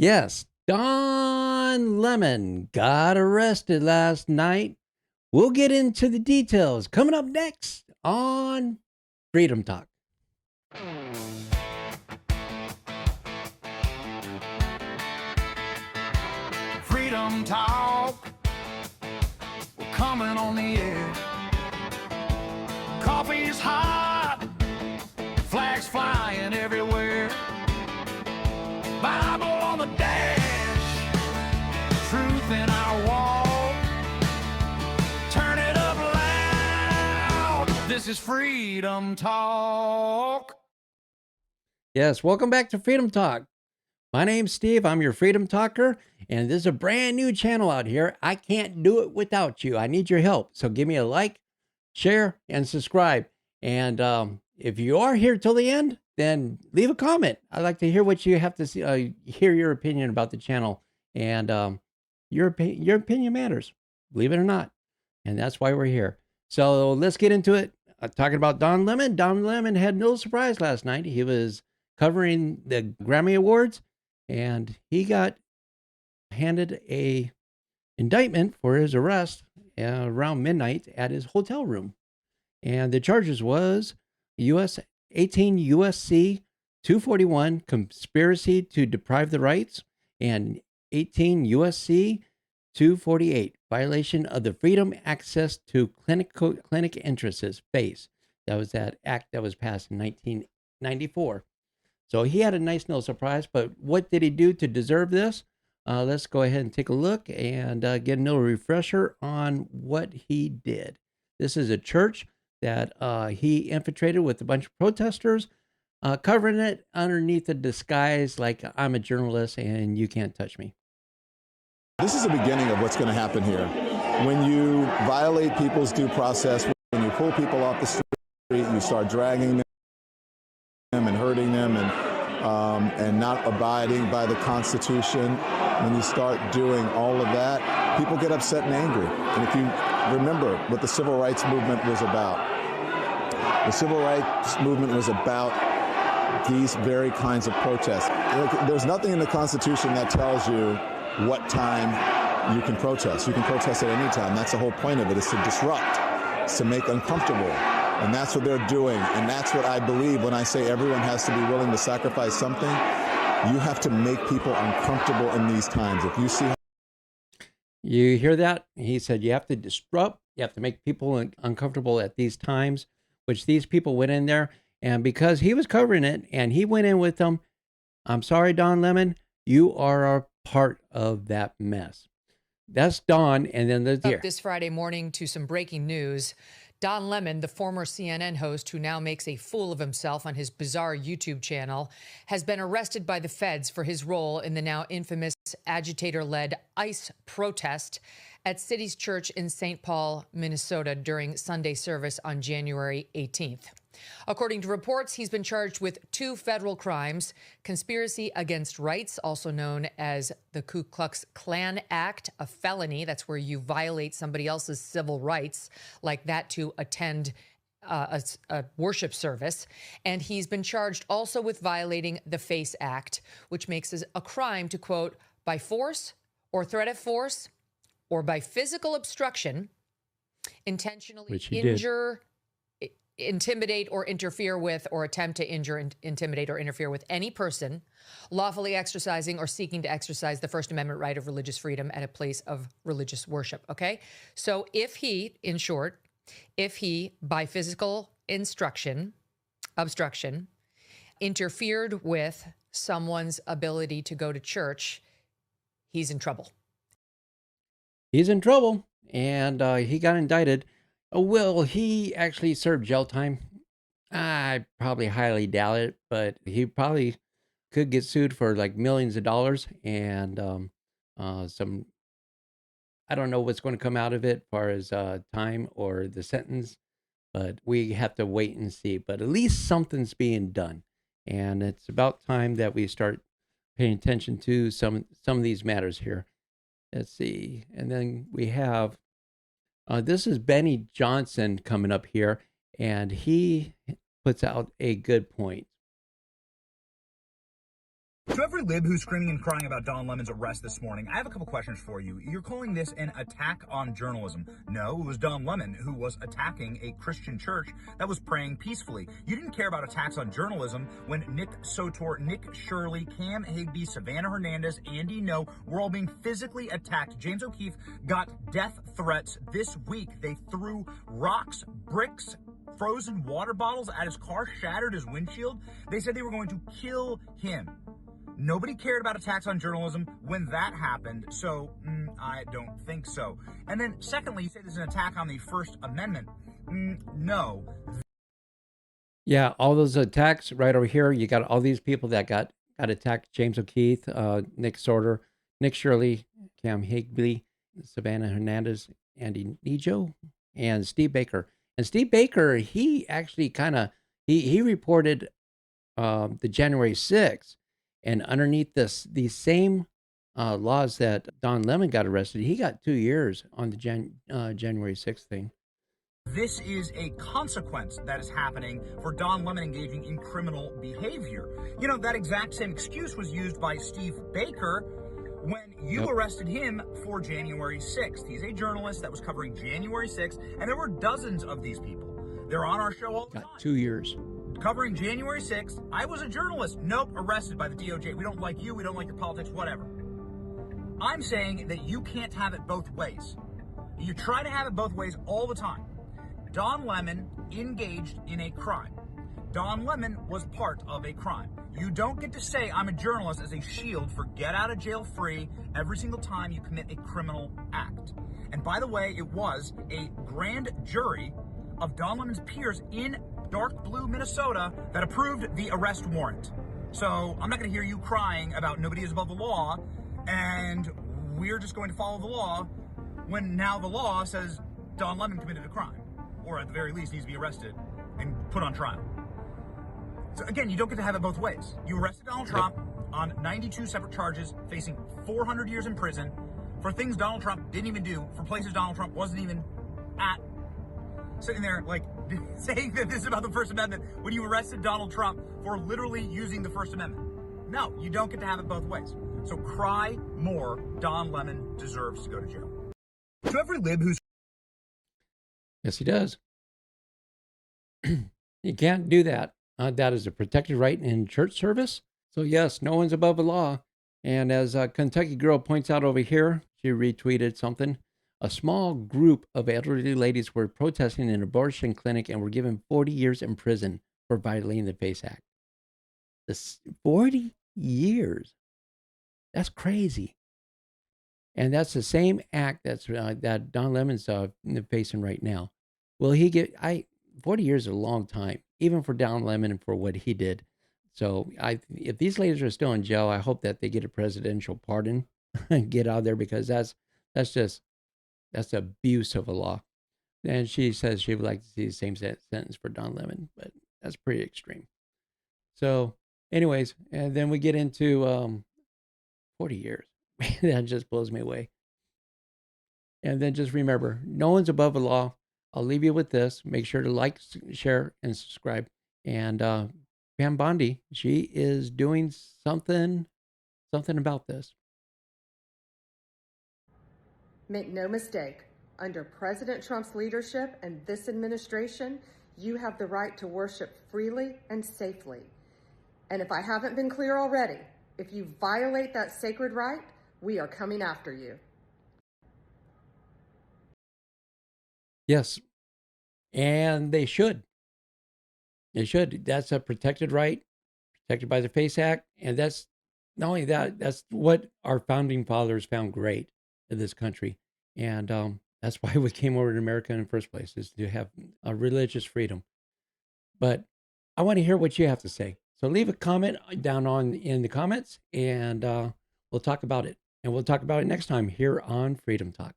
Yes, Don Lemon got arrested last night. We'll get into the details coming up next on Freedom Talk. Freedom Talk, we're coming on the air. Coffee's hot, flags flying everywhere. Bible on the dash, truth in our walk. Turn it up loud, this is Freedom Talk. Yes, welcome back to Freedom Talk. My name's Steve. I'm your Freedom Talker, and this is a brand new channel out here. I can't do it without you. I need your help. So give me a like, share, and subscribe. And if you are here till the end, then leave a comment. I'd like to hear what you have to see, hear your opinion about the channel. And your opinion matters, believe it or not. And that's why we're here. So let's get into it. Talking about Don Lemon. Don Lemon had no surprise last night. He was covering the Grammy Awards, and he got handed a indictment for his arrest around midnight at his hotel room. And the charges was 18 USC 241, conspiracy to deprive the rights, and 18 USC 248, violation of the freedom access to clinic interests, FACE. That was that act that was passed in 1994. So he had a nice little surprise, but what did he do to deserve this? Let's go ahead and take a look and get a little refresher on what he did. This is a church that he infiltrated with a bunch of protesters, covering it underneath a disguise like I'm a journalist and you can't touch me. This is the beginning of what's going to happen here. When you violate people's due process, when you pull people off the street, you start dragging them and hurting them and not abiding by the Constitution. When you start doing all of that, people get upset and angry. And if you remember what the Civil Rights Movement was about, the Civil Rights Movement was about these very kinds of protests. There's nothing in the Constitution that tells you what time you can protest. You can protest at any time. That's the whole point of it, is to disrupt, it's to make uncomfortable. And that's what they're doing. And that's what I believe when I say everyone has to be willing to sacrifice something. You have to make people uncomfortable in these times. If you see... You hear that? He said you have to disrupt, you have to make people uncomfortable at these times, which these people went in there. And because he was covering it and he went in with them, I'm sorry, Don Lemon, you are a part of that mess. That's Don. And then there's here. This Friday morning to some breaking news. Don Lemon, the former CNN host who now makes a fool of himself on his bizarre YouTube channel, has been arrested by the feds for his role in the now infamous agitator-led ICE protest at City's Church in St. Paul, Minnesota during Sunday service on January 18th. According to reports, he's been charged with 2 federal crimes: conspiracy against rights, also known as the Ku Klux Klan Act, a felony. That's where you violate somebody else's civil rights, like that to attend a worship service. And he's been charged also with violating the FACE Act, which makes it a crime to, quote, by force or threat of force or by physical obstruction, intentionally injure, intimidate, or interfere with, or attempt to injure, intimidate, or interfere with any person lawfully exercising or seeking to exercise the First Amendment right of religious freedom at a place of religious worship. Okay? So if he, in short, if he, by physical obstruction, interfered with someone's ability to go to church, he's in trouble. He's in trouble, and he got indicted. Will he actually serve jail time? I probably highly doubt it, but he probably could get sued for like millions of dollars and some. I don't know what's going to come out of it as far as time or the sentence, but we have to wait and see. But at least something's being done, and it's about time that we start paying attention to some of these matters here. Let's see, and then we have. This is Benny Johnson coming up here, and he puts out a good point. To every lib who's screaming and crying about Don Lemon's arrest this morning, I have a couple questions for you. You're calling this an attack on journalism. No, it was Don Lemon who was attacking a Christian church that was praying peacefully. You didn't care about attacks on journalism when Nick Sotor, Nick Shirley, Cam Higby, Savannah Hernandez, Andy No were all being physically attacked. James O'Keefe got death threats this week. They threw rocks, bricks, frozen water bottles at his car, shattered his windshield. They said they were going to kill him. Nobody cared about attacks on journalism when that happened, so I don't think so. And then secondly, you say this is an attack on the First Amendment. No. Yeah, all those attacks right over here. You got all these people that got attacked. James O'Keefe, Nick Sorter, Nick Shirley, Cam Higby, Savannah Hernandez, Andy Nijo, and Steve Baker. And Steve Baker, he actually kind of, he reported the January 6th. And underneath these same laws that Don Lemon got arrested, he got 2 years on the January 6th thing. This is a consequence that is happening for Don Lemon engaging in criminal behavior. You know, that exact same excuse was used by Steve Baker when you arrested him for January 6th. He's a journalist that was covering January 6th, and there were dozens of these people. They're on our show all the time. Got 2 years. Covering January 6th, I was a journalist. Nope, arrested by the DOJ. We don't like you, we don't like your politics, whatever. I'm saying that you can't have it both ways. You try to have it both ways all the time. Don Lemon engaged in a crime. Don Lemon was part of a crime. You don't get to say I'm a journalist as a shield for get out of jail free every single time you commit a criminal act. And by the way, it was a grand jury of Don Lemon's peers in dark blue Minnesota that approved the arrest warrant. So I'm not going to hear you crying about nobody is above the law and we're just going to follow the law when now the law says Don Lemon committed a crime, or at the very least needs to be arrested and put on trial. So again, you don't get to have it both ways. You arrested Donald Trump on 92 separate charges, facing 400 years in prison for things Donald Trump didn't even do, for places Donald Trump wasn't even at, sitting there like saying that this is about the First Amendment when you arrested Donald Trump for literally using the First Amendment. No, you don't get to have it both ways. So cry more. Don Lemon deserves to go to jail. To every lib who's... Yes, he does. You can't do that. That is a protected right in church service. So yes, no one's above the law. And as Kentucky Girl points out over here, she retweeted something. A small group of elderly ladies were protesting an abortion clinic and were given 40 years in prison for violating the FACE Act. This 40 years. That's crazy. And that's the same act that's that Don Lemon's facing right now. Will he get 40 years is a long time, even for Don Lemon and for what he did. So if these ladies are still in jail, I hope that they get a presidential pardon and get out of there, because that's abuse of a law. And she says she would like to see the same sentence for Don Lemon, but that's pretty extreme. So anyways, and then we get into 40 years. That just blows me away. And then just remember, no one's above the law. I'll leave you with this. Make sure to like, share, and subscribe. And Pam Bondi, she is doing something about this. Make no mistake, under President Trump's leadership and this administration, you have the right to worship freely and safely. And if I haven't been clear already, if you violate that sacred right, we are coming after you. Yes. And they should. They should. That's a protected right, protected by the FACE Act. And that's not only that, that's what our founding fathers found great in this country. And that's why we came over to America in the first place, is to have a religious freedom. But I want to hear what you have to say. So leave a comment down in the comments, and we'll talk about it. And we'll talk about it next time here on Freedom Talk.